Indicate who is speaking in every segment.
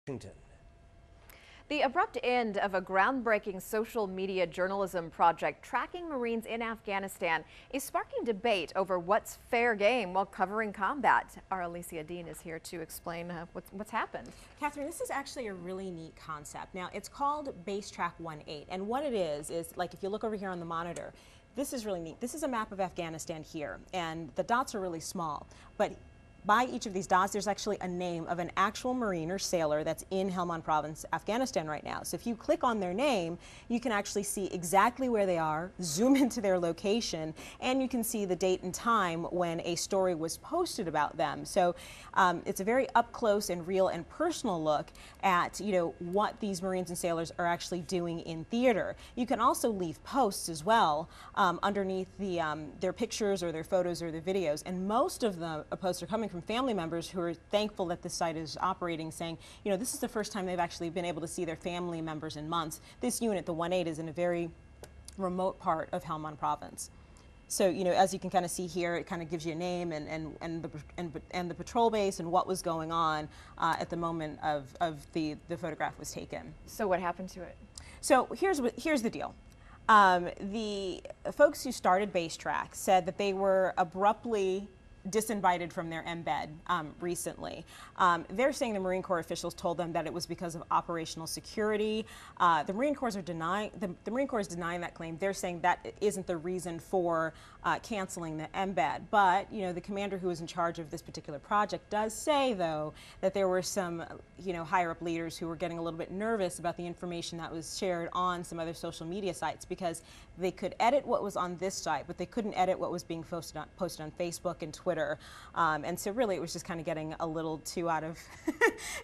Speaker 1: Washington.
Speaker 2: The abrupt end of a groundbreaking social media journalism project tracking Marines in Afghanistan is sparking debate over what's fair game while covering combat. Our Alicia Dean is here to explain what's happened.
Speaker 3: Catherine, this is actually a really neat concept. Now, it's called Basetrack 1.8, and what it is like if you look over here on the monitor, this is really neat. This is a map of Afghanistan here, and the dots are really small, but by each of these dots, there's actually a name of an actual Marine or sailor that's in Helmand Province, Afghanistan right now. So if you click on their name, you can actually see exactly where they are, zoom into their location, and you can see the date and time when a story was posted about them. So it's a very up close and real and personal look at what these Marines and sailors are actually doing in theater. You can also leave posts as well underneath their pictures or their photos or their videos, and most of the posts are coming from family members who are thankful that this site is operating, saying, this is the first time they've actually been able to see their family members in months. This unit, the 1.8, is in a very remote part of Helmand Province. So, as you can kind of see here, it kind of gives you a name and the patrol base and what was going on at the moment of the photograph was taken.
Speaker 2: So what happened to it?
Speaker 3: So here's the deal. The folks who started Basetrack said that they were abruptly disinvited from their embed recently. They're saying the Marine Corps officials told them that it was because of operational security. The Marine Corps is denying that claim. They're saying that isn't the reason for canceling the embed. But the commander who was in charge of this particular project does say, though, that there were some higher up leaders who were getting a little bit nervous about the information that was shared on some other social media sites, because they could edit what was on this site, but they couldn't edit what was being posted on Facebook and Twitter. And so really it was just kind of getting a little too out of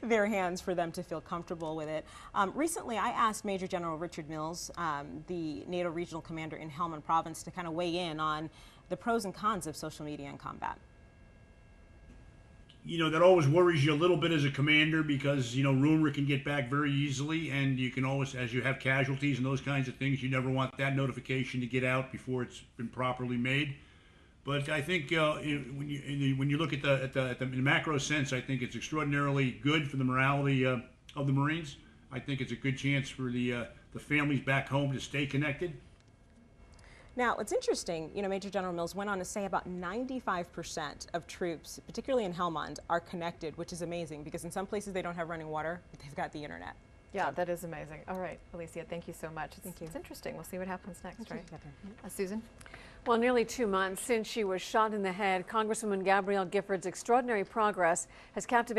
Speaker 3: their hands for them to feel comfortable with it. Recently I asked Major General Richard Mills, the NATO regional commander in Helmand Province, to kind of weigh in on the pros and cons of social media in combat.
Speaker 4: That always worries you a little bit as a commander, because rumor can get back very easily, and you can always, as you have casualties and those kinds of things, you never want that notification to get out before it's been properly made. But I think when you look at the macro sense, I think it's extraordinarily good for the morality of the Marines. I think it's a good chance for the families back home to stay connected.
Speaker 3: Now, what's interesting, Major General Mills went on to say about 95% of troops, particularly in Helmand, are connected, which is amazing, because in some places they don't have running water, but they've got the internet.
Speaker 2: Yeah, so that is amazing. All right, Alicia, thank you so much.
Speaker 3: Thank you.
Speaker 2: It's interesting. We'll see what happens next,
Speaker 3: Thank
Speaker 2: right?
Speaker 3: you.
Speaker 2: Susan?
Speaker 5: Well, nearly 2 months since she was shot in the head, Congresswoman Gabrielle Giffords' extraordinary progress has captivated